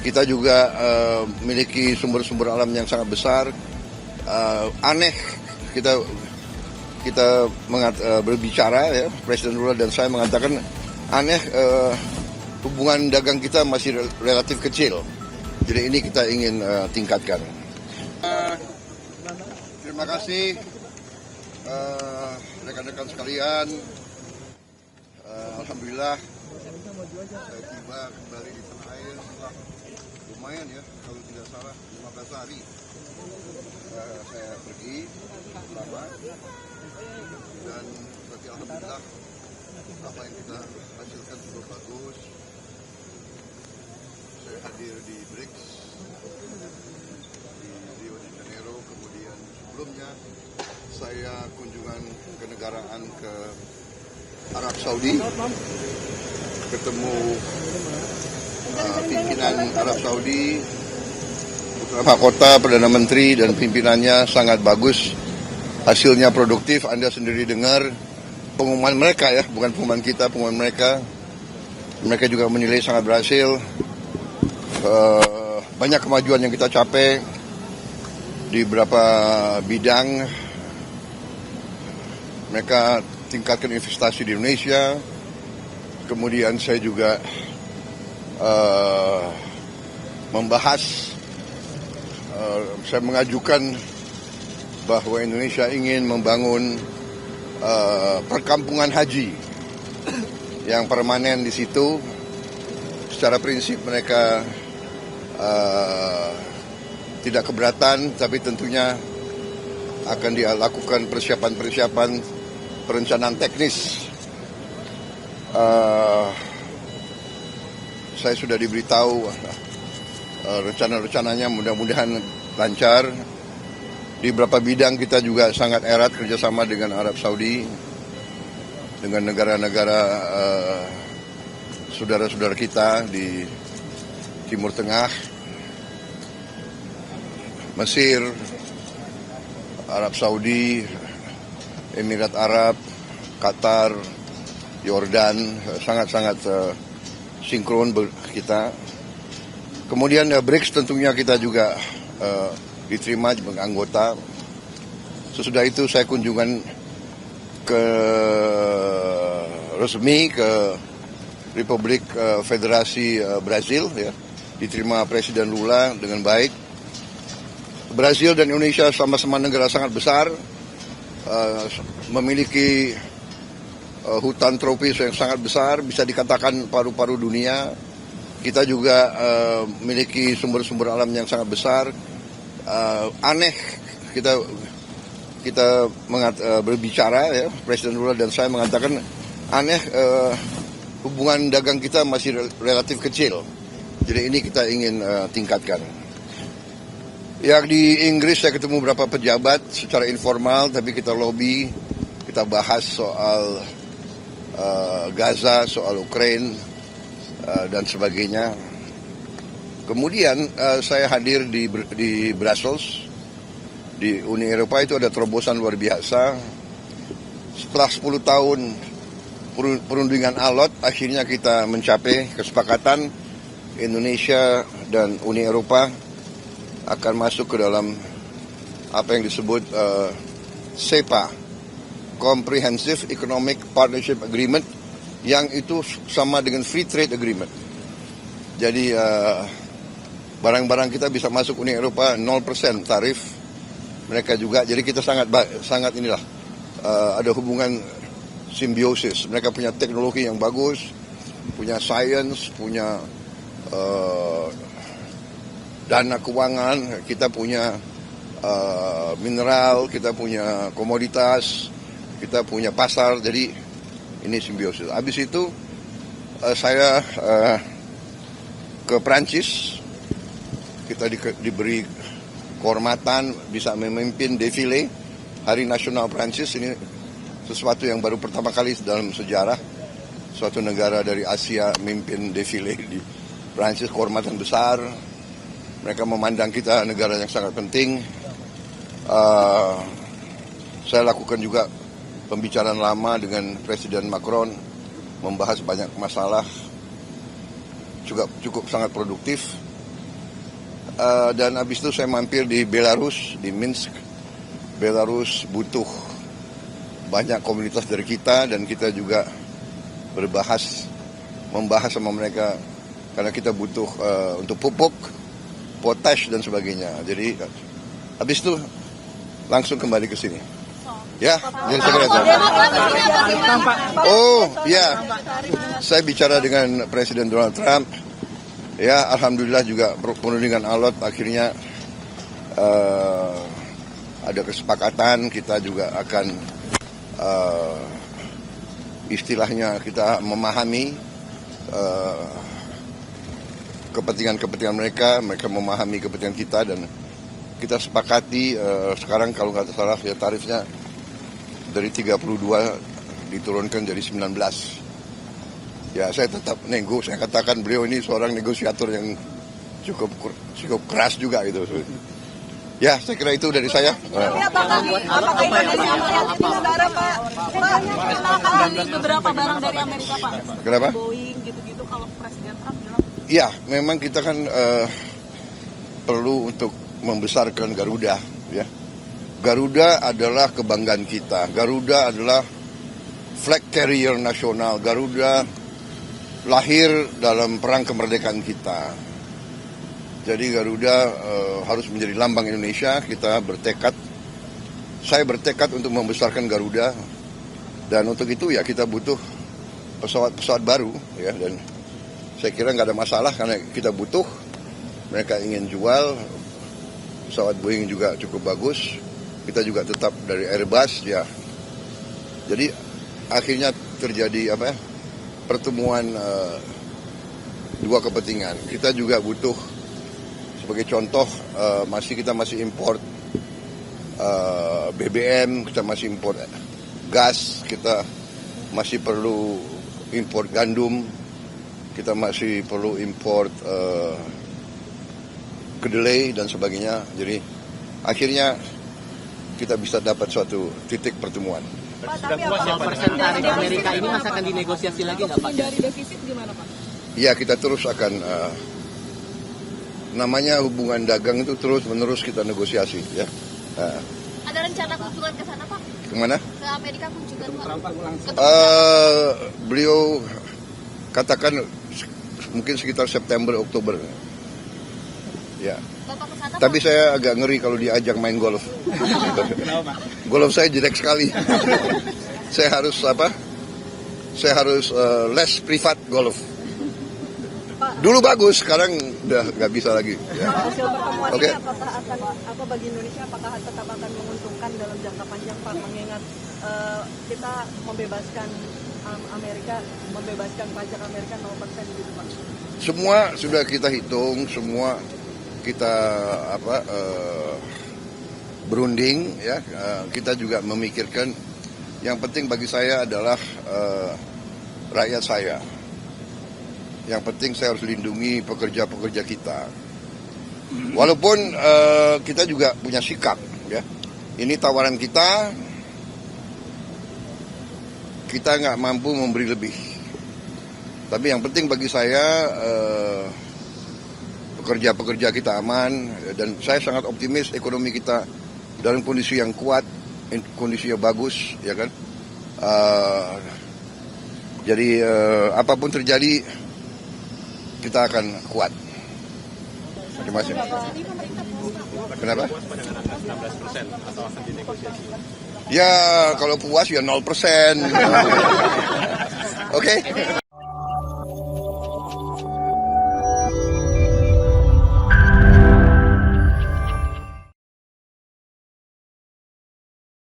Kita juga memiliki sumber-sumber alam yang sangat besar. Aneh kita berbicara ya, Presiden Lula dan saya mengatakan aneh hubungan dagang kita masih relatif kecil. Jadi ini kita ingin tingkatkan. Terima kasih rekan-rekan sekalian. Alhamdulillah saya tiba kembali di tanah air setelah lumayan ya, kalau tidak salah 15 hari saya pergi lama, dan berarti alhamdulillah apa yang kita hasilkan cukup bagus. Saya hadir di BRICS di Rio de Janeiro, kemudian sebelumnya saya kunjungan kenegaraan ke Arab Saudi, ketemu pimpinan Arab Saudi, putra mahkota, Perdana Menteri dan pimpinannya sangat bagus, hasilnya produktif. Anda sendiri dengar pengumuman mereka ya, bukan pengumuman kita, pengumuman mereka. Mereka juga menilai sangat berhasil. Banyak kemajuan yang kita capai di beberapa bidang. Mereka tingkatkan investasi di Indonesia. Kemudian saya juga membahas, saya mengajukan bahwa Indonesia ingin membangun perkampungan haji yang permanen di situ. Secara prinsip mereka tidak keberatan, tapi tentunya akan dilakukan persiapan-persiapan perencanaan teknis. Saya sudah diberitahu rencana-rencananya, mudah-mudahan lancar. Di beberapa bidang kita juga sangat erat kerjasama dengan Arab Saudi, dengan negara-negara saudara-saudara kita di Timur Tengah, Mesir, Arab Saudi, Emirat Arab, Qatar, Yordan, sangat-sangat sinkron kita. Kemudian BRICS tentunya kita juga diterima sebagai anggota. Sesudah itu saya kunjungan resmi ke Republik Federasi Brazil ya, diterima Presiden Lula dengan baik. Brazil dan Indonesia sama-sama negara sangat besar, memiliki hutan tropis yang sangat besar, bisa dikatakan paru-paru dunia. Kita juga memiliki sumber-sumber alam yang sangat besar. Aneh kita berbicara ya, Presiden Lula dan saya mengatakan aneh hubungan dagang kita masih relatif kecil. Jadi ini kita ingin tingkatkan. Yang di Inggris saya ketemu beberapa pejabat secara informal, tapi kita lobby, kita bahas soal Gaza, soal Ukraina dan sebagainya. Kemudian saya hadir di Brussels, di Uni Eropa. Itu ada terobosan luar biasa. Setelah 10 tahun perundingan alot, akhirnya kita mencapai kesepakatan Indonesia dan Uni Eropa akan masuk ke dalam apa yang disebut CEPA, Comprehensive Economic Partnership Agreement, yang itu sama dengan Free Trade Agreement. Jadi barang-barang kita bisa masuk Uni Eropa 0% tarif, mereka juga. Jadi kita sangat inilah ada hubungan simbiosis. Mereka punya teknologi yang bagus, punya sains, punya dana keuangan, kita punya mineral, kita punya komoditas, kita punya pasar. Jadi ini simbiosis. Habis itu saya ke Prancis, kita diberi kehormatan bisa memimpin defile Hari Nasional Prancis. Ini sesuatu yang baru pertama kali dalam sejarah suatu negara dari Asia memimpin defile di Prancis, kehormatan besar. Mereka memandang kita negara yang sangat penting. Saya lakukan juga pembicaraan lama dengan Presiden Macron, membahas banyak masalah, juga cukup sangat produktif. Dan habis itu saya mampir di Belarus, di Minsk. Belarus butuh banyak komunitas dari kita, dan kita juga membahas sama mereka karena kita butuh untuk pupuk, potash dan sebagainya. Jadi habis itu langsung kembali ke sini. Ya, jadi segera. Oh, ya. Saya bicara dengan Presiden Donald Trump. Ya, alhamdulillah juga penuh dengan Allah, akhirnya ada kesepakatan. Kita juga akan istilahnya kita memahami kepentingan mereka memahami kepentingan kita, dan kita sepakati sekarang kalau nggak salah ya tarifnya dari 32 diturunkan jadi 19. Ya, saya tetap nego. Saya katakan beliau ini seorang negosiator yang cukup keras juga gitu. Ya, saya kira itu dari saya. Apakah Indonesia melihat ini negara, Pak? Beberapa barang dari Amerika, Pak. Kenapa? Boeing gitu-gitu kalau Presiden Trump bilang. Ya, memang kita kan perlu untuk membesarkan Garuda, ya. Garuda adalah kebanggaan kita. Garuda adalah flag carrier nasional. Garuda lahir dalam perang kemerdekaan kita. Jadi Garuda harus menjadi lambang Indonesia. Saya bertekad untuk membesarkan Garuda, dan untuk itu ya kita butuh pesawat-pesawat baru, ya. Dan saya kira nggak ada masalah karena kita butuh. Mereka ingin jual pesawat Boeing juga cukup bagus. Kita juga tetap dari Airbus, ya. Jadi akhirnya terjadi pertemuan dua kepentingan. Kita juga butuh, sebagai contoh, kita masih import BBM, kita masih import gas, kita masih perlu import gandum, kita masih perlu import kedelai dan sebagainya. Jadi akhirnya kita bisa dapat suatu titik pertemuan. Pak, tapi soal persen tarif Amerika ini masih akan dinegosiasi lagi nggak, Pak? Dari defisit gimana, Pak? Ya, kita terus akan namanya hubungan dagang itu terus-menerus kita negosiasi, ya. Ada rencana kunjungan ke sana, Pak? Kemana? Ke Amerika kunjungan, Pak? Beliau katakan mungkin sekitar September, Oktober. Ya. Bapak ke sana, Tapi saya agak ngeri kalau diajak main golf. Golf saya jelek sekali. Saya harus les privat golf. Dulu bagus, sekarang udah nggak bisa lagi. Ya. Hasil pertemuan Oke. ini apakah bagi Indonesia apakah tetap akan menguntungkan dalam jangka panjang, Pak, mengingat kita membebaskan pajak Amerika 0% gitu, Pak? Semua sudah kita hitung, semua kita berunding, ya. Kita juga memikirkan yang penting bagi saya adalah rakyat saya. Yang penting saya harus lindungi pekerja-pekerja kita. Walaupun kita juga punya sikap, ya. Ini tawaran kita nggak mampu memberi lebih. Tapi yang penting bagi saya pekerja-pekerja kita aman, dan saya sangat optimis ekonomi kita dalam kondisi yang kuat, kondisinya bagus, ya kan. Jadi apapun terjadi kita akan kuat. Terima kasih. Kenapa? Ya kalau puas ya 0%. Oke.